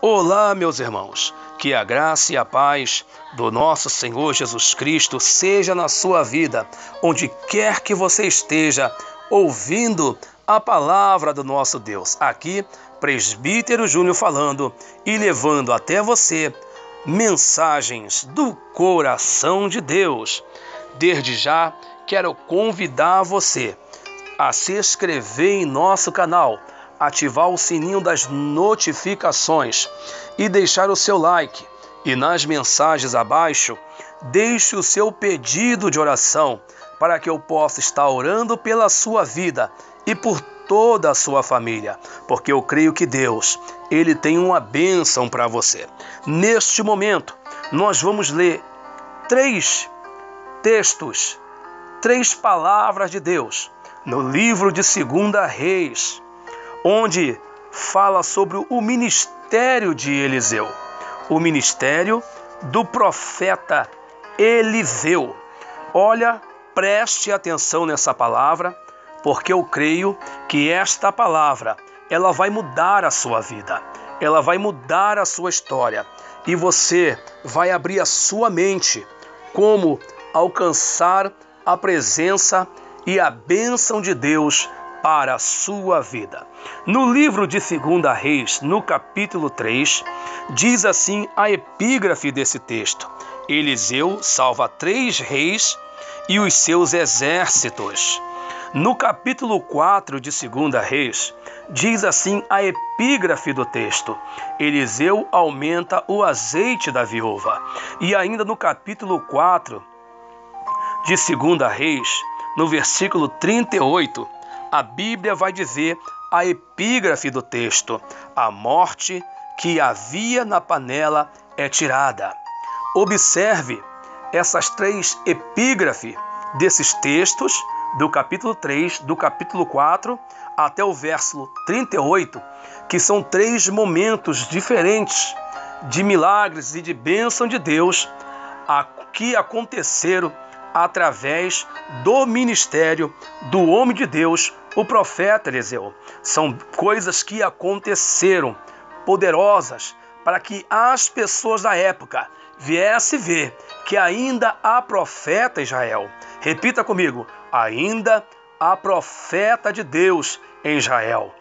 Olá, meus irmãos, que a graça e a paz do nosso Senhor Jesus Cristo seja na sua vida, onde quer que você esteja ouvindo a palavra do nosso Deus. Aqui, Presbítero Júnior falando e levando até você mensagens do coração de Deus. Desde já, quero convidar você a se inscrever em nosso canal, ativar o sininho das notificações e deixar o seu like. E nas mensagens abaixo, deixe o seu pedido de oração para que eu possa estar orando pela sua vida e por toda a sua família, porque eu creio que Deus, Ele tem uma bênção para você. Neste momento, nós vamos ler 3 textos, 3 palavras de Deus no livro de 2 Reis, onde fala sobre o ministério de Eliseu, o ministério do profeta Eliseu. Olha, preste atenção nessa palavra, porque eu creio que esta palavra, ela vai mudar a sua vida, ela vai mudar a sua história, e você vai abrir a sua mente como alcançar a presença e a bênção de Deus para a sua vida. No livro de 2 Reis, no capítulo 3, diz assim a epígrafe desse texto: Eliseu salva 3 reis e os seus exércitos. No capítulo 4 de 2 Reis, diz assim a epígrafe do texto: Eliseu aumenta o azeite da viúva. E ainda no capítulo 4 de 2 Reis, no versículo 38, a Bíblia vai dizer a epígrafe do texto: a morte que havia na panela é tirada. Observe essas 3 epígrafes desses textos, do capítulo 3, do capítulo 4 até o verso 38, que são 3 momentos diferentes de milagres e de bênção de Deus que aconteceram através do ministério do homem de Deus, o profeta Eliseu. São coisas que aconteceram, poderosas, para que as pessoas da época viessem ver que ainda há profeta em Israel. Repita comigo: ainda há profeta de Deus em Israel.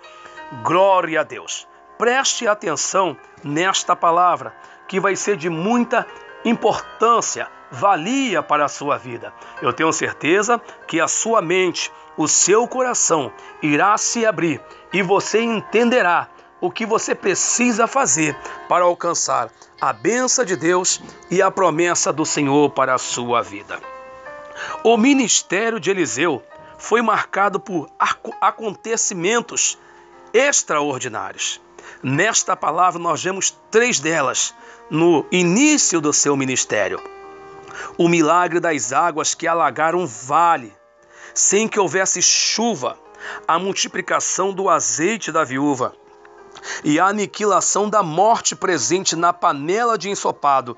Glória a Deus. Preste atenção nesta palavra, que vai ser de muita importância, valia para a sua vida. Eu tenho certeza que a sua mente, o seu coração irá se abrir e você entenderá o que você precisa fazer para alcançar a bênção de Deus e a promessa do Senhor para a sua vida. O ministério de Eliseu foi marcado por acontecimentos extraordinários. Nesta palavra nós vemos 3 delas no início do seu ministério. O milagre das águas que alagaram o vale, sem que houvesse chuva, a multiplicação do azeite da viúva e a aniquilação da morte presente na panela de ensopado,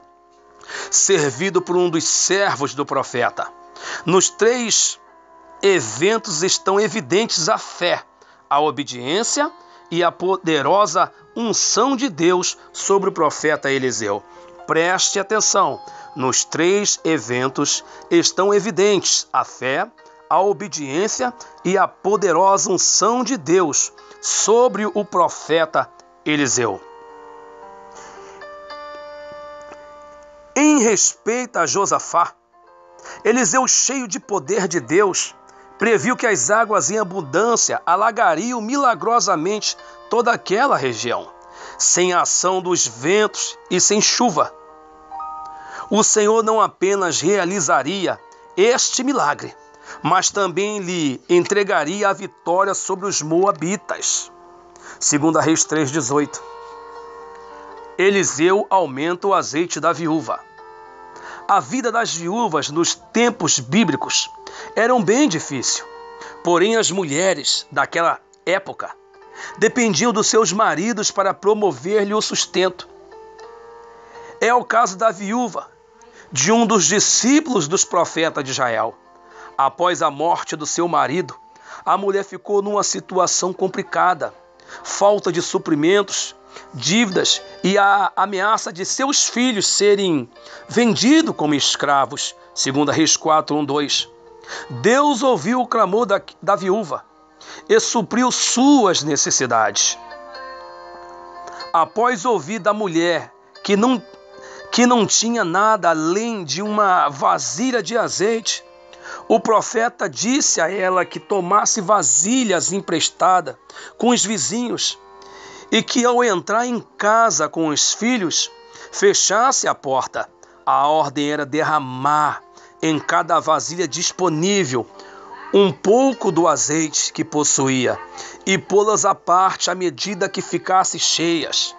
servido por um dos servos do profeta. Nos 3 eventos estão evidentes a fé, a obediência e a poderosa unção de Deus sobre o profeta Eliseu. Preste atenção, nos 3 eventos estão evidentes a fé, a obediência e a poderosa unção de Deus sobre o profeta Eliseu. Em respeito a Josafá, Eliseu, cheio de poder de Deus, previu que as águas em abundância alagariam milagrosamente toda aquela região, sem a ação dos ventos e sem chuva. O Senhor não apenas realizaria este milagre, mas também lhe entregaria a vitória sobre os moabitas. 2 Reis 3,18. Eliseu aumenta o azeite da viúva. A vida das viúvas nos tempos bíblicos era bem difícil, porém as mulheres daquela época dependiam dos seus maridos para promover-lhe o sustento. É o caso da viúva de um dos discípulos dos profetas de Israel. Após a morte do seu marido, a mulher ficou numa situação complicada, falta de suprimentos, dívidas e a ameaça de seus filhos serem vendidos como escravos, segundo Reis 4, 1, 2. Deus ouviu o clamor da viúva e supriu suas necessidades. Após ouvir da mulher que não tinha nada além de uma vasilha de azeite, o profeta disse a ela que tomasse vasilhas emprestadas com os vizinhos e que ao entrar em casa com os filhos, fechasse a porta. A ordem era derramar em cada vasilha disponível um pouco do azeite que possuía e pô-las à parte à medida que ficassem cheias.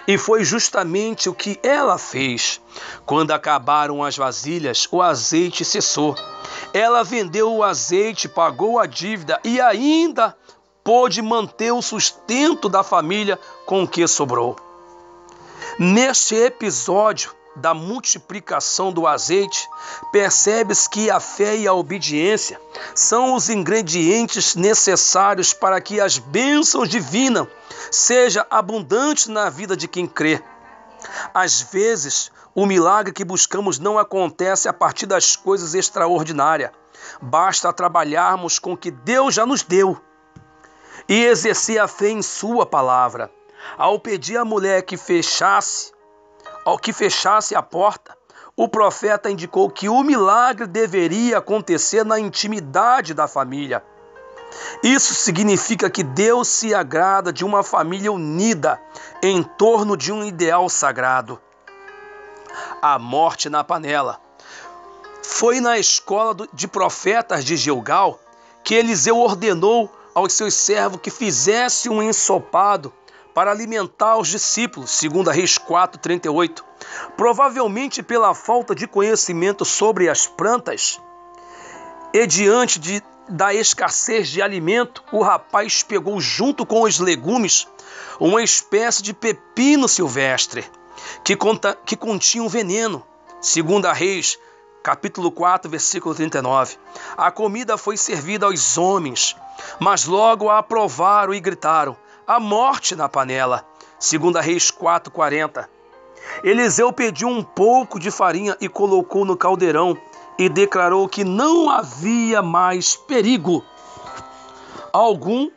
E foi justamente o que ela fez. Quando acabaram as vasilhas, o azeite cessou. Ela vendeu o azeite, pagou a dívida e ainda pôde manter o sustento da família com o que sobrou. Neste episódio da multiplicação do azeite, percebe-se que a fé e a obediência são os ingredientes necessários para que as bênçãos divinas sejam abundantes na vida de quem crê. Às vezes, o milagre que buscamos não acontece a partir das coisas extraordinárias. Basta trabalharmos com o que Deus já nos deu e exercer a fé em sua palavra. Ao pedir à mulher que fechasse a porta, o profeta indicou que o milagre deveria acontecer na intimidade da família. Isso significa que Deus se agrada de uma família unida em torno de um ideal sagrado. A morte na panela. Foi na escola de profetas de Gilgal que Eliseu ordenou aos seus servos que fizesse um ensopado para alimentar os discípulos, segundo Reis 4, 38. Provavelmente pela falta de conhecimento sobre as plantas e diante da escassez de alimento, o rapaz pegou junto com os legumes uma espécie de pepino silvestre que continha um veneno, segundo Reis, capítulo 4, versículo 39. A comida foi servida aos homens, mas logo a aprovaram e gritaram: a morte na panela, segundo Reis 4, 40. Eliseu pediu um pouco de farinha e colocou no caldeirão e declarou que não havia mais perigo algum.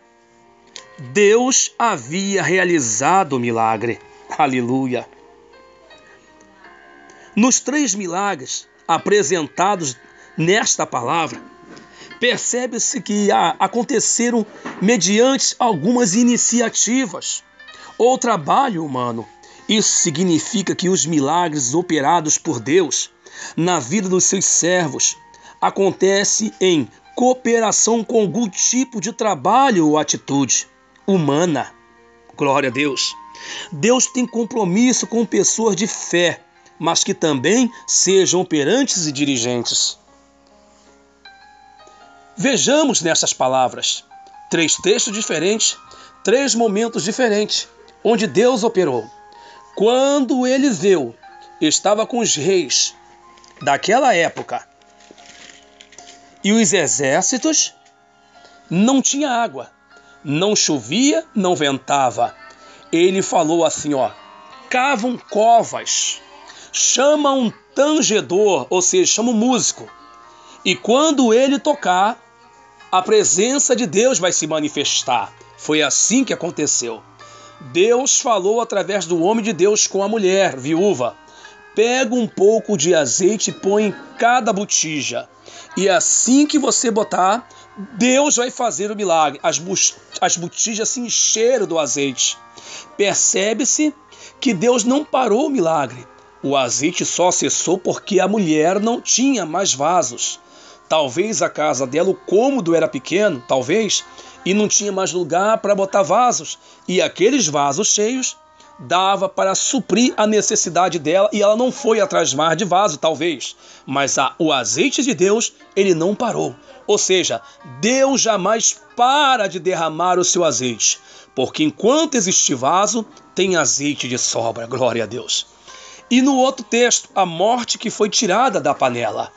Deus havia realizado o milagre. Aleluia! Nos 3 milagres apresentados nesta palavra, percebe-se que aconteceram mediante algumas iniciativas ou trabalho humano. Isso significa que os milagres operados por Deus na vida dos seus servos acontecem em cooperação com algum tipo de trabalho ou atitude humana. Glória a Deus! Deus tem compromisso com pessoas de fé, mas que também sejam operantes e dirigentes. Vejamos nessas palavras 3 textos diferentes, 3 momentos diferentes, onde Deus operou. Quando Eliseu estava com os reis daquela época e os exércitos, não tinha água, não chovia, não ventava. Ele falou assim, cavam covas, chama um tangedor, ou seja, chama um músico, e quando ele tocar, a presença de Deus vai se manifestar. Foi assim que aconteceu. Deus falou através do homem de Deus com a mulher viúva: pega um pouco de azeite e põe em cada botija, e assim que você botar, Deus vai fazer o milagre. As botijas se encheram do azeite. Percebe-se que Deus não parou o milagre. O azeite só cessou porque a mulher não tinha mais vasos. Talvez a casa dela, o cômodo era pequeno, talvez, e não tinha mais lugar para botar vasos. E aqueles vasos cheios dava para suprir a necessidade dela, e ela não foi atrás mais de vaso, talvez. Mas o azeite de Deus, ele não parou. Ou seja, Deus jamais para de derramar o seu azeite, porque enquanto existir vaso, tem azeite de sobra. Glória a Deus. E no outro texto, a morte que foi tirada da panela.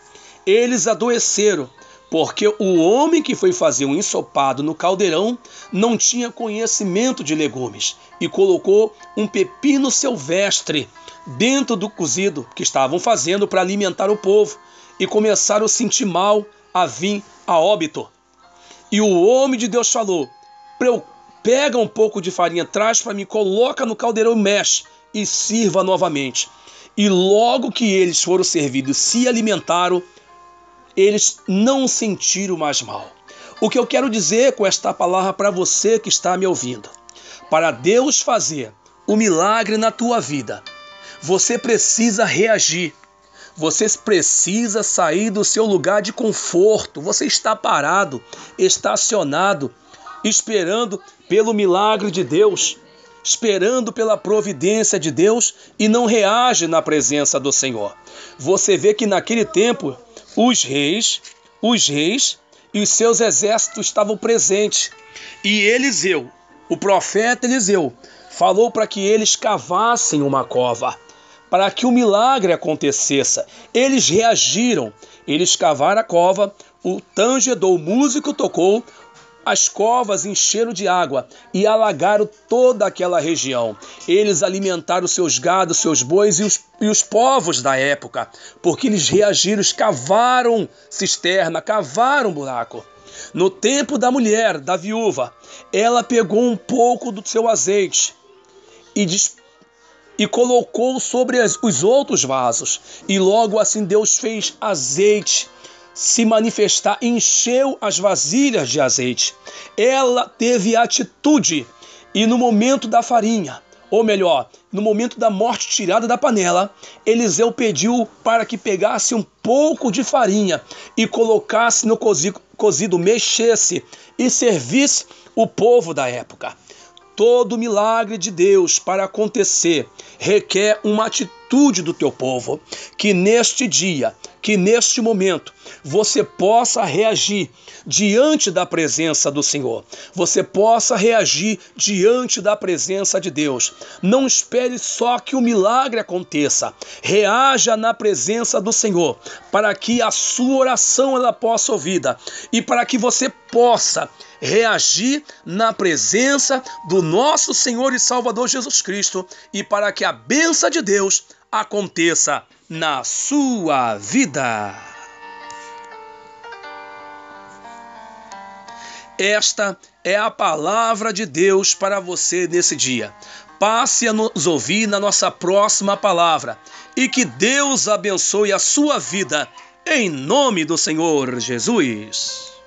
Eles adoeceram porque o homem que foi fazer um ensopado no caldeirão não tinha conhecimento de legumes e colocou um pepino silvestre dentro do cozido que estavam fazendo para alimentar o povo e começaram a sentir mal, a vir a óbito. E o homem de Deus falou: pega um pouco de farinha, traz para mim, coloca no caldeirão, mexe e sirva novamente. E logo que eles foram servidos e se alimentaram, eles não sentiram mais mal. O que eu quero dizer com esta palavra para você que está me ouvindo: para Deus fazer o milagre na tua vida, você precisa reagir. Você precisa sair do seu lugar de conforto. Você está parado, estacionado, esperando pelo milagre de Deus, esperando pela providência de Deus e não reage na presença do Senhor. Você vê que naquele tempo os reis e os seus exércitos estavam presentes. E Eliseu, o profeta Eliseu, falou para que eles cavassem uma cova, para que o milagre acontecesse. Eles reagiram, eles cavaram a cova, o tangedor, o músico tocou, as covas encheram de água e alagaram toda aquela região. Eles alimentaram seus gados, seus bois e os povos da época, porque eles reagiram, eles cavaram cisterna, cavaram buraco. No tempo da mulher, da viúva, ela pegou um pouco do seu azeite e colocou sobre os outros vasos. E logo assim Deus fez azeite se manifestar, encheu as vasilhas de azeite. Ela teve atitude e no momento da farinha, ou melhor, no momento da morte tirada da panela, Eliseu pediu para que pegasse um pouco de farinha e colocasse no cozido, mexesse e servisse o povo da época. Todo milagre de Deus para acontecer requer uma atitude do teu povo. Que neste dia, que neste momento, você possa reagir diante da presença do Senhor. Você possa reagir diante da presença de Deus. Não espere só que o milagre aconteça. Reaja na presença do Senhor, para que a sua oração ela possa ouvida e para que você possa reagir na presença do nosso Senhor e Salvador Jesus Cristo e para que a bênção de Deus aconteça na sua vida. Esta é a palavra de Deus para você nesse dia. Passe a nos ouvir na nossa próxima palavra e que Deus abençoe a sua vida em nome do Senhor Jesus.